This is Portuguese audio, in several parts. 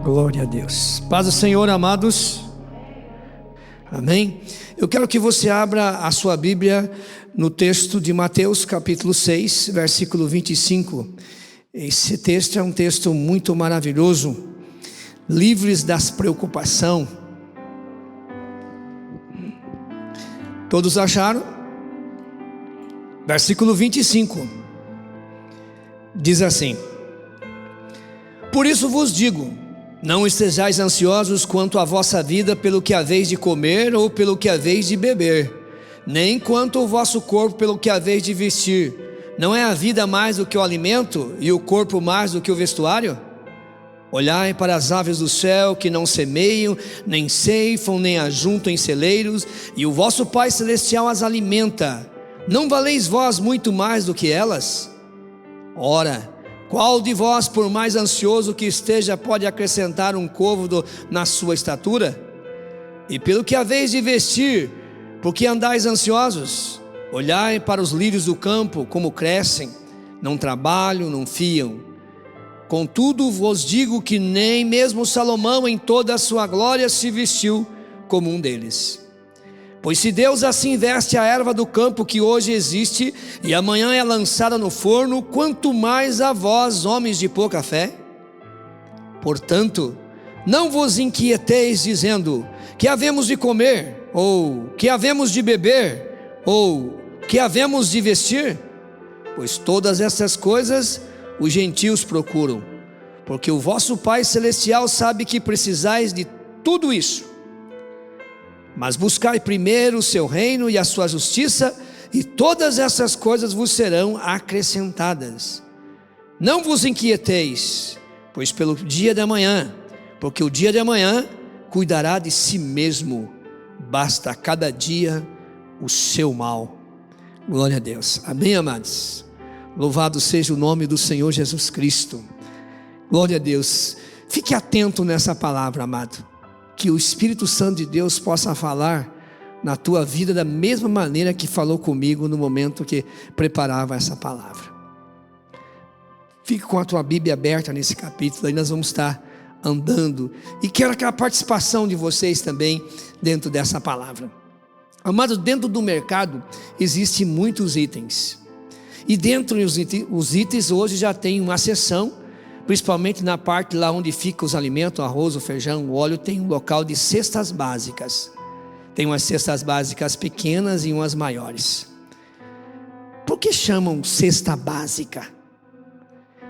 Glória a Deus. Paz do Senhor, amados. Amém. Eu quero que você abra a sua Bíblia no texto de Mateus capítulo 6, versículo 25. Esse texto é um texto muito maravilhoso. Livres das preocupações. Todos acharam? Versículo 25. Diz assim: por isso vos digo, não estejais ansiosos quanto à vossa vida pelo que haveis de comer ou pelo que haveis de beber, nem quanto ao vosso corpo pelo que haveis de vestir. Não é a vida mais do que o alimento e o corpo mais do que o vestuário? Olhai para as aves do céu, que não semeiam, nem ceifam, nem ajuntam em celeiros, e o vosso Pai Celestial as alimenta. Não valeis vós muito mais do que elas? Ora, qual de vós, por mais ansioso que esteja, pode acrescentar um côvado na sua estatura? E pelo que haveis de vestir, por que andais ansiosos? Olhai para os lírios do campo, como crescem, não trabalham, não fiam. Contudo vos digo que nem mesmo Salomão em toda a sua glória se vestiu como um deles. Pois se Deus assim veste a erva do campo que hoje existe e amanhã é lançada no forno, quanto mais a vós, homens de pouca fé? Portanto, não vos inquieteis dizendo, que havemos de comer, ou que havemos de beber, ou que havemos de vestir? Pois todas essas coisas os gentios procuram, porque o vosso Pai Celestial sabe que precisais de tudo isso. Mas buscai primeiro o seu reino e a sua justiça, e todas essas coisas vos serão acrescentadas. Não vos inquieteis, pois pelo dia de amanhã, porque o dia de amanhã cuidará de si mesmo, basta a cada dia o seu mal. Glória a Deus. Amém, amados? Louvado seja o nome do Senhor Jesus Cristo. Glória a Deus. Fique atento nessa palavra, amado. Que o Espírito Santo de Deus possa falar na tua vida da mesma maneira que falou comigo no momento que preparava essa palavra. Fique com a tua Bíblia aberta nesse capítulo, aí nós vamos estar andando. E quero aquela participação de vocês também dentro dessa palavra. Amado, dentro do mercado existem muitos itens. E dentro dos itens hoje já tem uma seção, principalmente na parte lá onde ficam os alimentos, o arroz, o feijão, o óleo, tem um local de cestas básicas. Tem umas cestas básicas pequenas e umas maiores. Por que chamam cesta básica?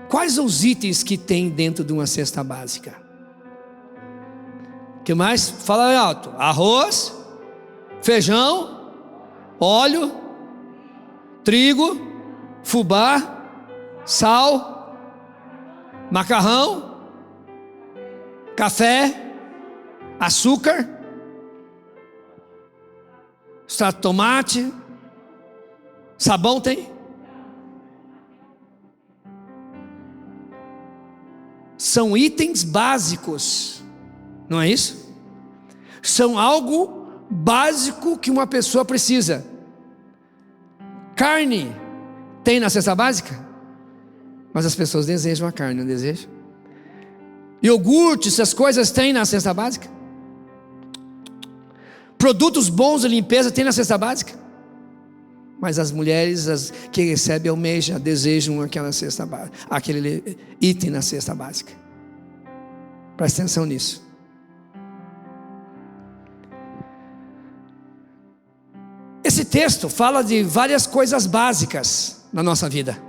Quais os itens que tem dentro de uma cesta básica? O que mais? Fala alto. Arroz, feijão, óleo, trigo, fubá, sal, macarrão, café, açúcar, extrato de tomate, sabão tem? São itens básicos, não é isso? São algo básico que uma pessoa precisa. Carne tem na cesta básica? Mas as pessoas desejam a carne, não desejam? Iogurte, essas coisas tem na cesta básica? Produtos bons de limpeza tem na cesta básica? Mas as mulheres que recebem almeja, desejam aquela cesta básica, aquele item na cesta básica. Presta atenção nisso. Esse texto fala de várias coisas básicas na nossa vida.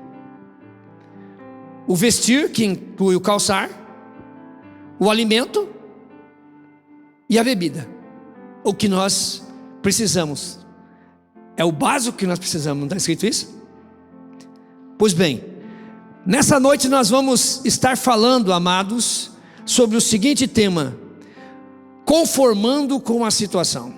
O vestir, que inclui o calçar, o alimento e a bebida. O que nós precisamos. É o básico que nós precisamos, não está escrito isso? Pois bem, nessa noite nós vamos estar falando, amados, sobre o seguinte tema: conformando com a situação.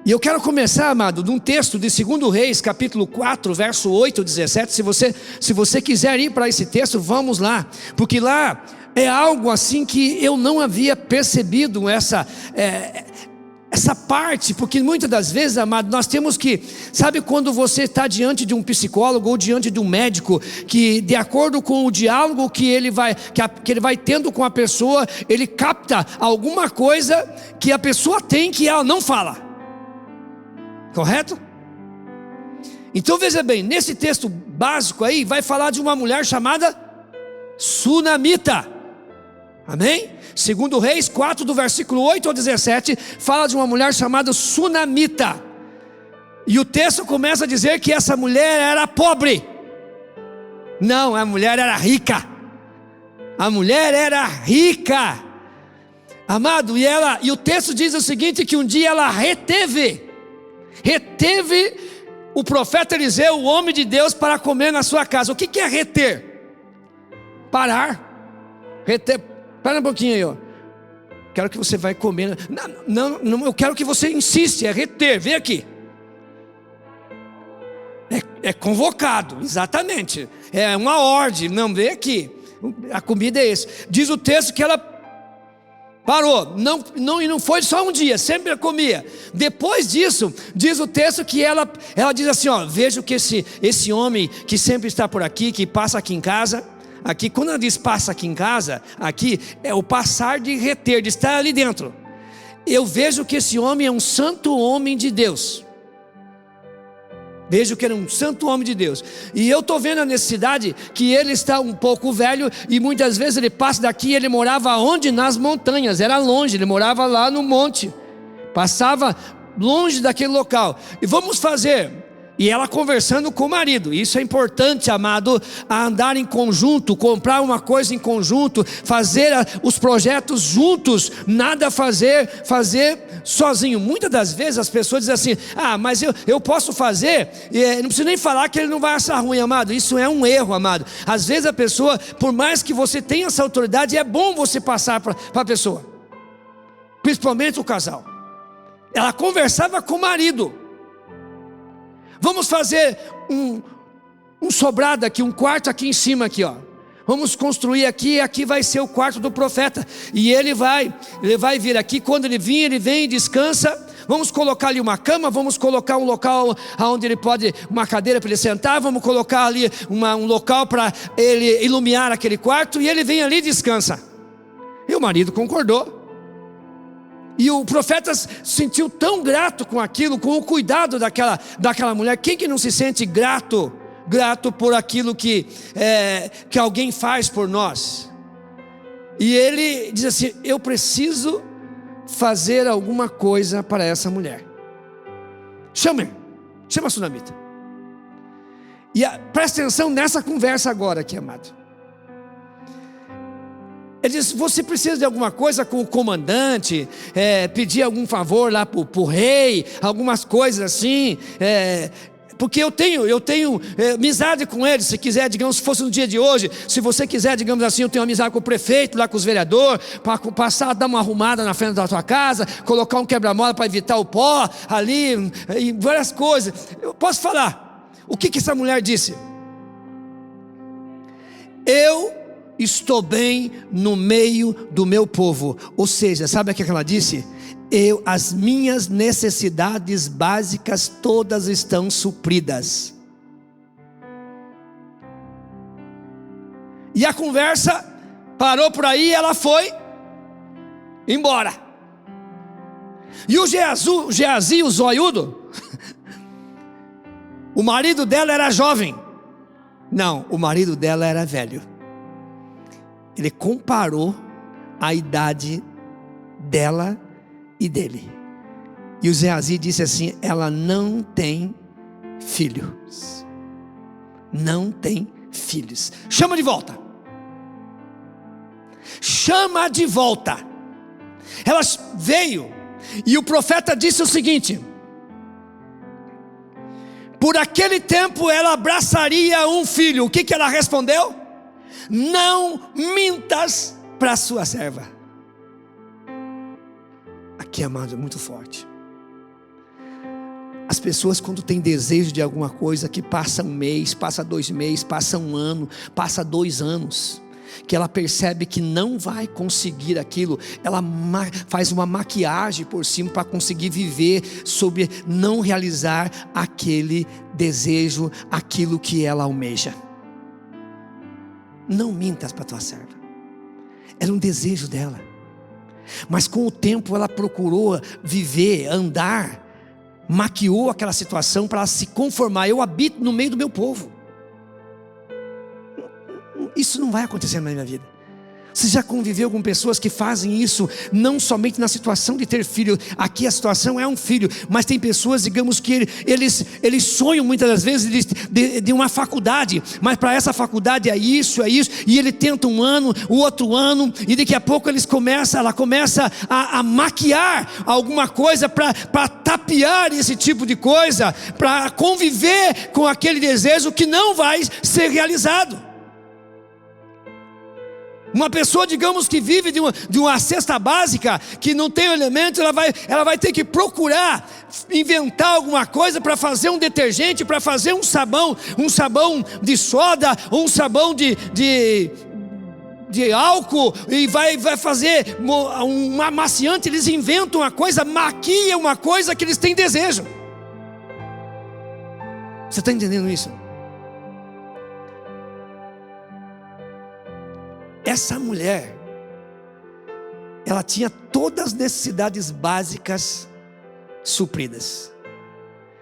E eu quero começar, amado, de um texto de 2 Reis, capítulo 4, verso 8, 17. Se você quiser ir para esse texto, vamos lá. Porque lá é algo assim que eu não havia percebido, essa essa parte, porque muitas das vezes, amado, nós temos que, sabe quando você está diante de um psicólogo ou diante de um médico, que de acordo com o diálogo que ele vai tendo com a pessoa, ele capta alguma coisa que a pessoa tem que ela não fala, correto? Então veja bem, nesse texto básico aí, vai falar de uma mulher chamada Sunamita, amém? Segundo Reis 4, do versículo 8 ao 17, fala de uma mulher chamada Sunamita. E o texto começa a dizer que essa mulher era pobre. Não, a mulher era rica. A mulher era rica. Amado, e o texto diz o seguinte, que um dia ela reteve o profeta Eliseu, o homem de Deus, para comer na sua casa. O que é reter? Parar. Reter. Para um pouquinho aí, ó. Quero que você vai comer. Não, eu quero que você insiste, é reter. Vem aqui. É convocado, exatamente. É uma ordem. Não, vem aqui. A comida é esse. Diz o texto que ela parou. E não foi só um dia, sempre comia. Depois disso, diz o texto que ela diz assim, ó, vejo que esse homem que sempre está por aqui, que passa aqui em casa. Aqui, quando ela diz passa aqui em casa, aqui é o passar de reter, de estar ali dentro. Eu vejo que esse homem é um santo homem de Deus. Vejo que ele é um santo homem de Deus. E eu estou vendo a necessidade que ele está um pouco velho. E muitas vezes ele passa daqui. Ele morava onde? Nas montanhas, era longe. Ele morava lá no monte. Passava longe daquele local. E vamos fazer... E ela conversando com o marido. Isso é importante, amado, a andar em conjunto, comprar uma coisa em conjunto, fazer os projetos juntos, nada fazer sozinho. Muitas das vezes as pessoas dizem assim, mas eu posso fazer, não preciso nem falar que ele não vai achar ruim, amado. Isso é um erro, amado. Às vezes a pessoa, por mais que você tenha essa autoridade, é bom você passar para a pessoa, principalmente o casal. Ela conversava com o marido. Vamos fazer um sobrado aqui, um quarto aqui em cima aqui, ó. Vamos construir aqui vai ser o quarto do profeta. E ele vai vir aqui. Quando ele vir, ele vem e descansa. Vamos colocar ali uma cama, vamos colocar um local onde ele pode, uma cadeira para ele sentar, vamos colocar ali um local para ele iluminar aquele quarto, e ele vem ali e descansa. E o marido concordou. E o profeta se sentiu tão grato com aquilo, com o cuidado daquela mulher. Quem que não se sente grato por aquilo que alguém faz por nós? E ele diz assim, eu preciso fazer alguma coisa para essa mulher. Chama a Sunamita. E presta atenção nessa conversa agora aqui, amado. Ele diz, você precisa de alguma coisa com o comandante, pedir algum favor lá para o rei, algumas coisas assim, porque eu tenho amizade com ele. Se quiser, digamos, se fosse no dia de hoje, se você quiser, digamos assim, eu tenho amizade com o prefeito, lá com os vereadores, para passar, dar uma arrumada na frente da tua casa, colocar um quebra-mola para evitar o pó ali, e várias coisas. Eu posso falar, o que essa mulher disse? Eu estou bem no meio do meu povo. Ou seja, sabe o que ela disse? As minhas necessidades básicas todas estão supridas. E a conversa parou por aí, ela foi embora. E o Geazi, o zoiudo, o marido dela era jovem. Não, o marido dela era velho. Ele comparou a idade dela e dele. E o Geazi disse assim, ela não tem filhos. Não tem filhos. Chama de volta. Chama de volta. Ela veio. E o profeta disse o seguinte, por aquele tempo ela abraçaria um filho. O que ela respondeu? Não mintas para a sua serva. Aqui, amado, é muito forte. As pessoas, quando têm desejo de alguma coisa, que passa um mês, passa 2 meses, passa um ano, passa 2 anos, que ela percebe que não vai conseguir aquilo, ela faz uma maquiagem por cima para conseguir viver sobre não realizar aquele desejo, aquilo que ela almeja. Não mintas para tua serva. Era um desejo dela, mas com o tempo ela procurou viver, andar, maquiou aquela situação para se conformar. Eu habito no meio do meu povo. Isso não vai acontecer na minha vida. Você já conviveu com pessoas que fazem isso, não somente na situação de ter filho? Aqui a situação é um filho, mas tem pessoas, digamos que eles sonham muitas das vezes de uma faculdade, mas para essa faculdade é isso, e ele tenta um ano, o outro ano, e daqui a pouco ela começa a maquiar alguma coisa para tapear esse tipo de coisa, para conviver com aquele desejo que não vai ser realizado. Uma pessoa, digamos que vive de uma cesta básica, que não tem elementos, ela vai ter que procurar inventar alguma coisa para fazer um detergente, para fazer um sabão de soda, ou um sabão de álcool, e vai fazer um amaciante. Eles inventam uma coisa, maquiam uma coisa que eles têm desejo. Você está entendendo isso? Essa mulher, ela tinha todas as necessidades básicas supridas,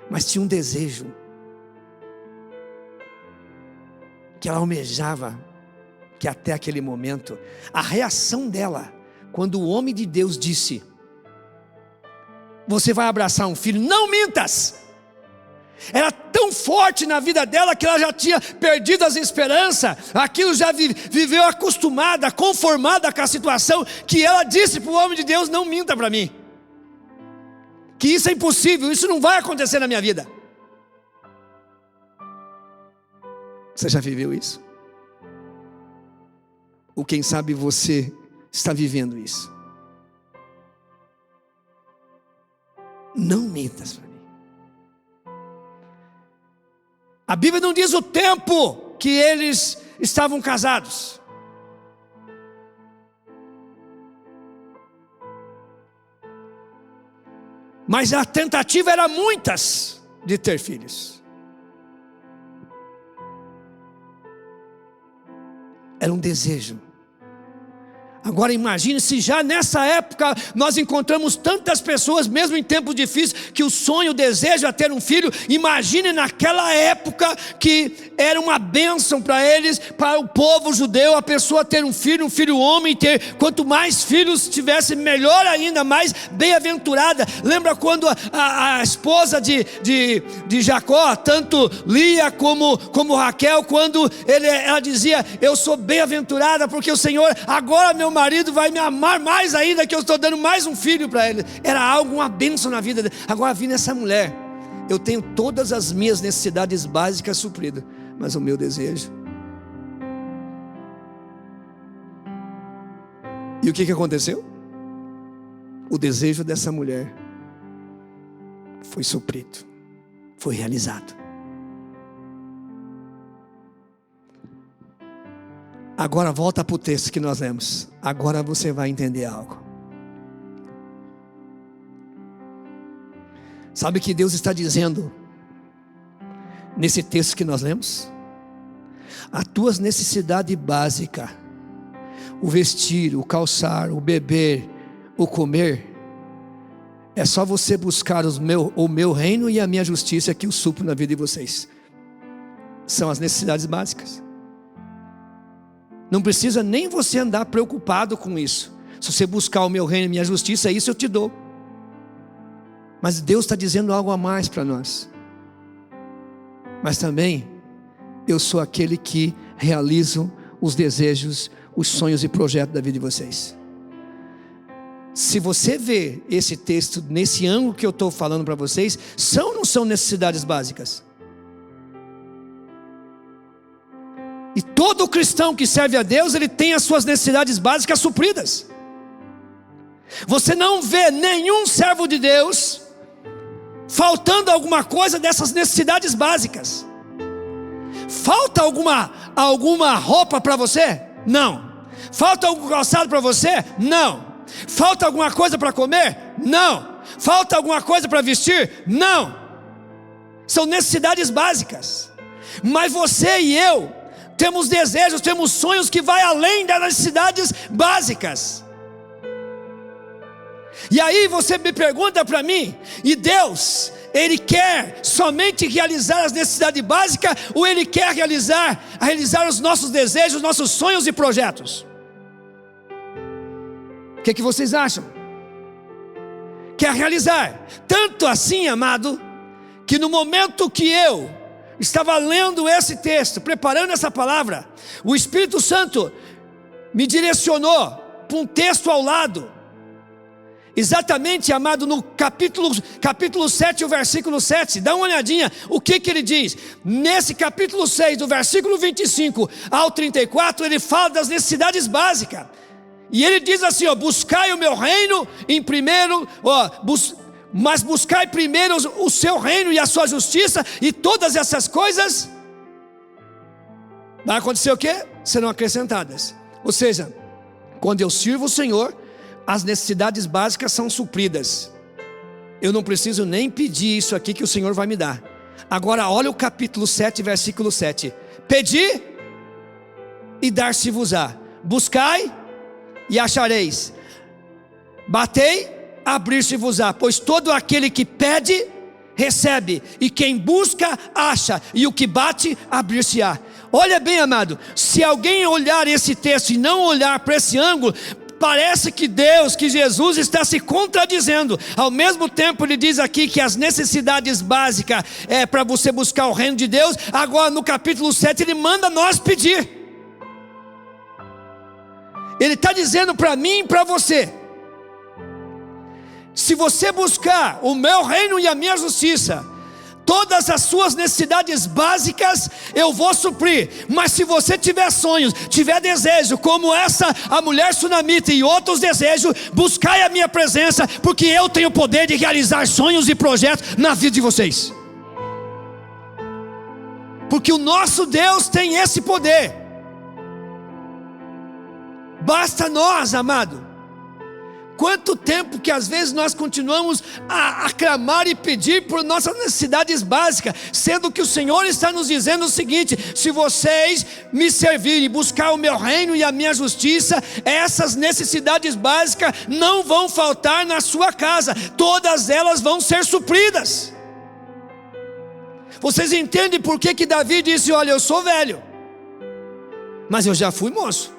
mas tinha um desejo que ela almejava, que até aquele momento, a reação dela, quando o homem de Deus disse: você vai abraçar um filho, não mintas, era tão forte na vida dela que ela já tinha perdido as esperanças, aquilo já viveu acostumada, conformada com a situação, que ela disse para o homem de Deus: não minta para mim, que isso é impossível, isso não vai acontecer na minha vida. Você já viveu isso? Ou quem sabe você está vivendo isso? Não mintas para mim. A Bíblia não diz o tempo que eles estavam casados. Mas a tentativa era muitas de ter filhos. Era um desejo. Agora imagine se já nessa época nós encontramos tantas pessoas, mesmo em tempos difíceis, que o sonho, o desejo é ter um filho. Imagine naquela época que era uma bênção para eles, para o povo judeu, a pessoa ter um filho homem, ter quanto mais filhos tivesse, melhor ainda, mais bem-aventurada. Lembra quando a esposa de Jacó, tanto Lia como Raquel, quando ela dizia: eu sou bem-aventurada porque o Senhor, agora meu marido vai me amar mais ainda, que eu estou dando mais um filho para ele. Era algo, uma bênção na vida dele. Agora vi nessa mulher: eu tenho todas as minhas necessidades básicas supridas, mas o meu desejo. E o que aconteceu? O desejo dessa mulher foi suprido, foi realizado. Agora volta para o texto que nós lemos. Agora você vai entender algo. Sabe o que Deus está dizendo nesse texto que nós lemos? As tuas necessidades básicas, o vestir, o calçar, o beber, o comer, é só você buscar o meu reino e a minha justiça, que eu supro na vida de vocês. São as necessidades básicas. Não precisa nem você andar preocupado com isso. Se você buscar o meu reino e a minha justiça, isso eu te dou. Mas Deus está dizendo algo a mais para nós. Mas também, eu sou aquele que realizo os desejos, os sonhos e projetos da vida de vocês. Se você vê esse texto nesse ângulo que eu estou falando para vocês, são ou não são necessidades básicas? E todo cristão que serve a Deus, ele tem as suas necessidades básicas supridas. Você não vê nenhum servo de Deus faltando alguma coisa dessas necessidades básicas. Falta alguma roupa para você? Não. Falta algum calçado para você? Não. Falta alguma coisa para comer? Não. Falta alguma coisa para vestir? Não. São necessidades básicas. Mas você e eu temos desejos, temos sonhos que vai além das necessidades básicas. E aí você me pergunta para mim, e Deus, Ele quer somente realizar as necessidades básicas, ou Ele quer realizar os nossos desejos, nossos sonhos e projetos? O que vocês acham? Quer realizar. Tanto assim, amado, que no momento que eu estava lendo esse texto, preparando essa palavra, o Espírito Santo me direcionou para um texto ao lado. Exatamente, amado, no capítulo 7, o versículo 7. Dá uma olhadinha, o que ele diz? Nesse capítulo 6, do versículo 25 ao 34, ele fala das necessidades básicas. E ele diz assim, ó: buscai o meu reino em primeiro, mas buscai primeiro o seu reino e a sua justiça, e todas essas coisas vai acontecer o quê? Serão acrescentadas. Ou seja, quando eu sirvo o Senhor, as necessidades básicas são supridas. Eu não preciso nem pedir isso aqui que o Senhor vai me dar. Agora olha o capítulo 7, versículo 7. Pedi e dar-se-vos-á, buscai e achareis, batei, abrir-se-vos-á, pois todo aquele que pede, recebe, e quem busca, acha, e o que bate, abrir-se-á. Olha bem, amado, se alguém olhar esse texto e não olhar para esse ângulo, parece que Deus, que Jesus está se contradizendo. Ao mesmo tempo ele diz aqui que as necessidades básicas é para você buscar o reino de Deus. Agora no capítulo 7 ele manda nós pedir. Ele está dizendo para mim e para você: se você buscar o meu reino e a minha justiça, todas as suas necessidades básicas eu vou suprir. Mas se você tiver sonhos, tiver desejo, como a mulher sunamita e outros desejos, buscai a minha presença, porque eu tenho o poder de realizar sonhos e projetos na vida de vocês. Porque o nosso Deus tem esse poder. Basta nós, amado. Quanto tempo que às vezes nós continuamos a clamar e pedir por nossas necessidades básicas, sendo que o Senhor está nos dizendo o seguinte: se vocês me servirem, buscar o meu reino e a minha justiça, essas necessidades básicas não vão faltar na sua casa, todas elas vão ser supridas. Vocês entendem por que Davi disse: olha, eu sou velho, mas eu já fui moço.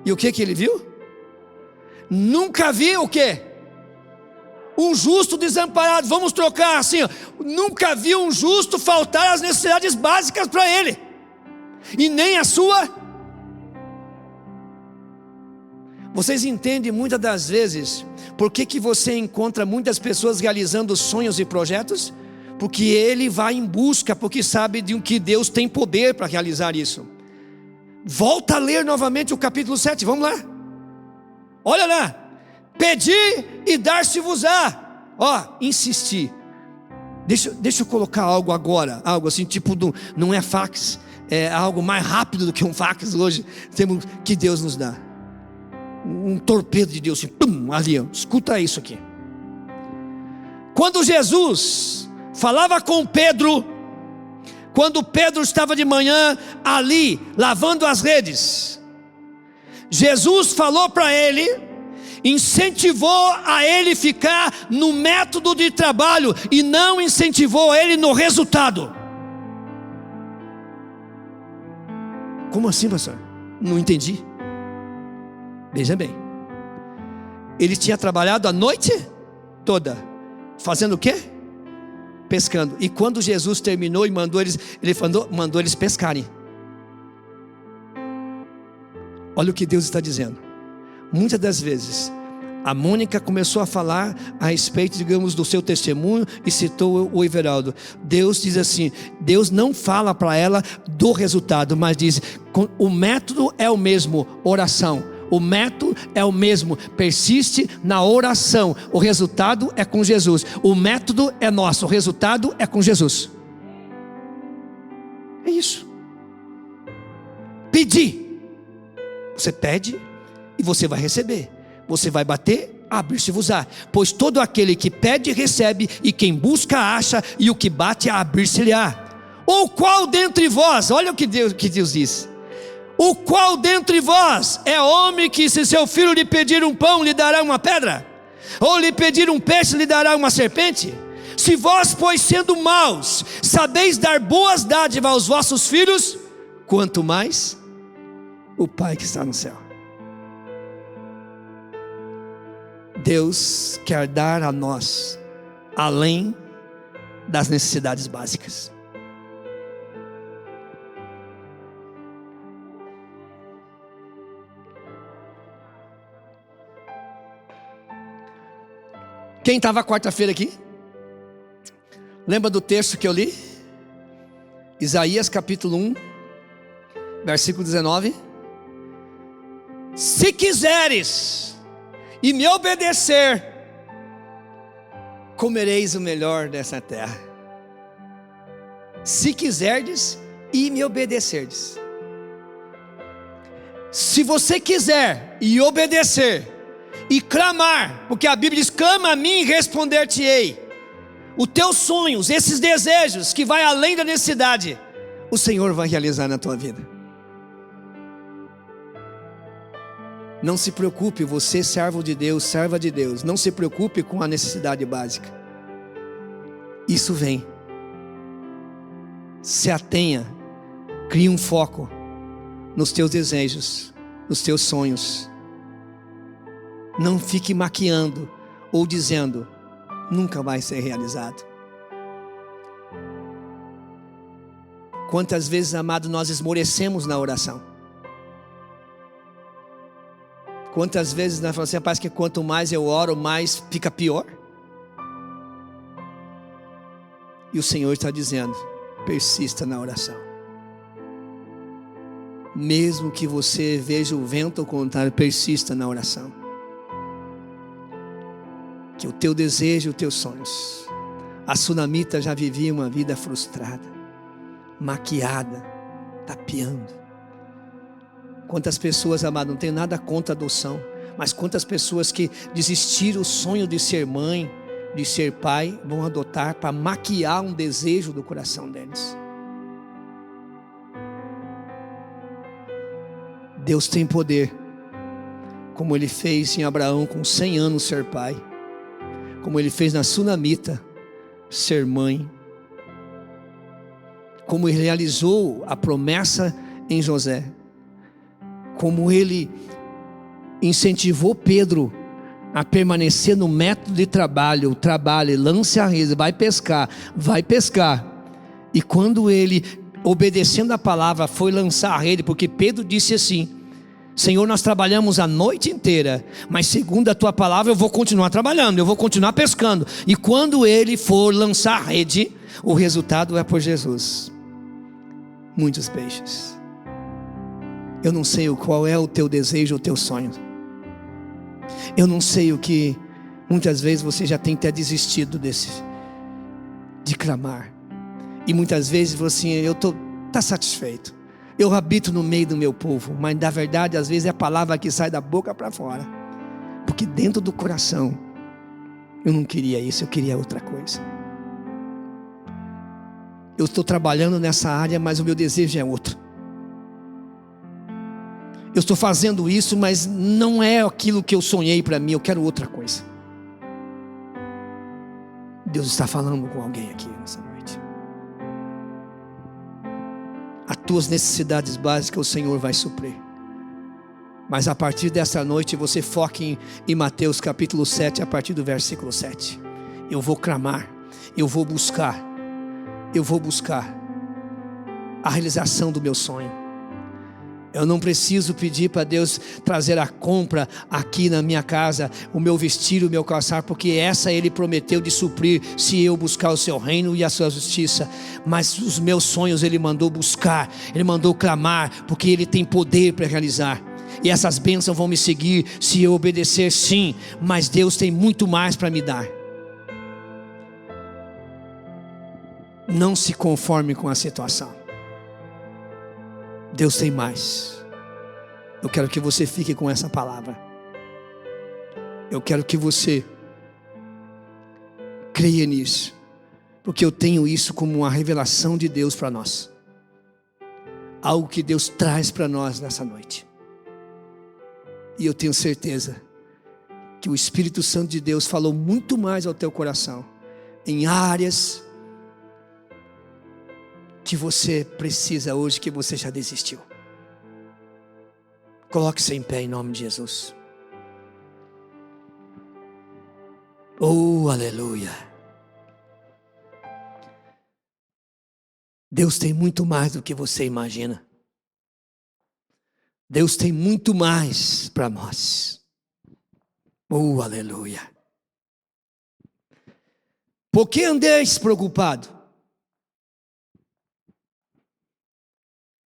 E o que ele viu? Nunca vi o quê? Um justo desamparado. Vamos trocar assim, ó. Nunca vi um justo faltar as necessidades básicas para ele, e nem a sua. Vocês entendem muitas das vezes por que você encontra muitas pessoas realizando sonhos e projetos? Porque ele vai em busca, porque sabe de que Deus tem poder para realizar isso. Volta a ler novamente o capítulo 7, vamos lá. Olha lá: pedi e dar-se-vos-á. Insistir. Deixa eu colocar algo agora, algo assim, tipo, não é fax, é algo mais rápido do que um fax hoje. Temos que Deus nos dá. Um torpedo de Deus, assim, pum, ali, ó. Escuta isso aqui. Quando Jesus falava com Pedro, quando Pedro estava de manhã ali, lavando as redes, Jesus falou para ele, incentivou a ele ficar no método de trabalho, e não incentivou ele no resultado. Como assim, pastor? Não entendi. Veja bem, ele tinha trabalhado a noite toda, fazendo o quê? Pescando. E quando Jesus terminou e mandou eles pescarem. Olha o que Deus está dizendo. Muitas das vezes a Mônica começou a falar a respeito, digamos, do seu testemunho, e citou o Everaldo. Deus diz assim: Deus não fala para ela do resultado, mas diz: o método é o mesmo, oração. O método é o mesmo, persiste na oração. O resultado é com Jesus. O método é nosso, o resultado é com Jesus. É isso. Pedir. Você pede e você vai receber. Você vai bater, abrir-se-vos-á. Pois todo aquele que pede, recebe, e quem busca, acha, e o que bate, abrir-se-lhe-á. Ou qual dentre vós, olha o que Deus diz: o qual dentre vós é homem que, se seu filho lhe pedir um pão, lhe dará uma pedra? Ou lhe pedir um peixe, lhe dará uma serpente? Se vós, pois, sendo maus, sabeis dar boas dádivas aos vossos filhos, quanto mais o Pai que está no céu. Deus quer dar a nós além das necessidades básicas. Quem estava quarta-feira aqui? Lembra do texto que eu li? Isaías capítulo 1, versículo 19. Se quiseres e me obedecer, comereis o melhor dessa terra. Se quiserdes e me obedecerdes. Se você quiser e obedecer e clamar, porque a Bíblia diz: clama a mim e responder-te-ei. Os teus sonhos, esses desejos que vai além da necessidade, o Senhor vai realizar na tua vida. Não se preocupe, você servo de Deus, serva de Deus, não se preocupe com a necessidade básica. Isso vem. Se atenha, crie um foco nos teus desejos, nos teus sonhos. Não fique maquiando ou dizendo: nunca vai ser realizado. Quantas vezes, amado, nós esmorecemos na oração? Quantas vezes nós falamos assim: rapaz, que quanto mais eu oro, mais fica pior? E o Senhor está dizendo: persista na oração. Mesmo que você veja o vento ao contrário, persista na oração. Que o teu desejo, os teus sonhos. A sunamita já vivia uma vida frustrada, maquiada, tapeando. Quantas pessoas, amado, não tenho nada contra a adoção, mas quantas pessoas que desistiram o sonho de ser mãe, de ser pai, vão adotar para maquiar um desejo do coração deles. Deus tem poder, como Ele fez em Abraão com 100 anos ser pai, como Ele fez na sunamita ser mãe, como Ele realizou a promessa em José, como Ele incentivou Pedro a permanecer no método de trabalho, lance a rede, vai pescar, e quando ele, obedecendo a palavra, foi lançar a rede, porque Pedro disse assim: Senhor, nós trabalhamos a noite inteira, mas segundo a tua palavra eu vou continuar trabalhando, eu vou continuar pescando. E quando ele for lançar a rede, o resultado é por Jesus, muitos peixes. Eu não sei qual é o teu desejo, o teu sonho. Eu não sei o que muitas vezes você já tem até desistido de clamar. E muitas vezes você está satisfeito. Eu habito no meio do meu povo, mas na verdade às vezes é a palavra que sai da boca para fora, porque dentro do coração eu não queria isso, eu queria outra coisa. Eu estou trabalhando nessa área, mas o meu desejo é outro. Eu estou fazendo isso, mas não é aquilo que eu sonhei para mim, eu quero outra coisa. Deus está falando com alguém aqui nessa noite. As tuas necessidades básicas o Senhor vai suprir. Mas a partir dessa noite você foque em Mateus capítulo 7, a partir do versículo 7. Eu vou clamar, eu vou buscar a realização do meu sonho. Eu não preciso pedir para Deus trazer a compra aqui na minha casa, o meu vestir, o meu calçar, porque essa Ele prometeu de suprir se eu buscar o seu reino e a sua justiça. Mas os meus sonhos Ele mandou buscar, Ele mandou clamar, porque Ele tem poder para realizar. E essas bênçãos vão me seguir se eu obedecer, sim, mas Deus tem muito mais para me dar. Não se conforme com a situação. Deus tem mais. Eu quero que você fique com essa palavra. Eu quero que você creia nisso, porque eu tenho isso como uma revelação de Deus para nós. Algo que Deus traz para nós nessa noite. E eu tenho certeza que o Espírito Santo de Deus falou muito mais ao teu coração, em áreas que você precisa hoje, que você já desistiu. Coloque-se em pé em nome de Jesus. Oh, aleluia. Deus tem muito mais do que você imagina. Deus tem muito mais para nós. Oh, aleluia. Por que andeis preocupado?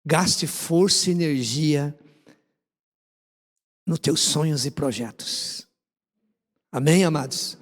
Gaste força e energia nos teus sonhos e projetos. Amém, amados?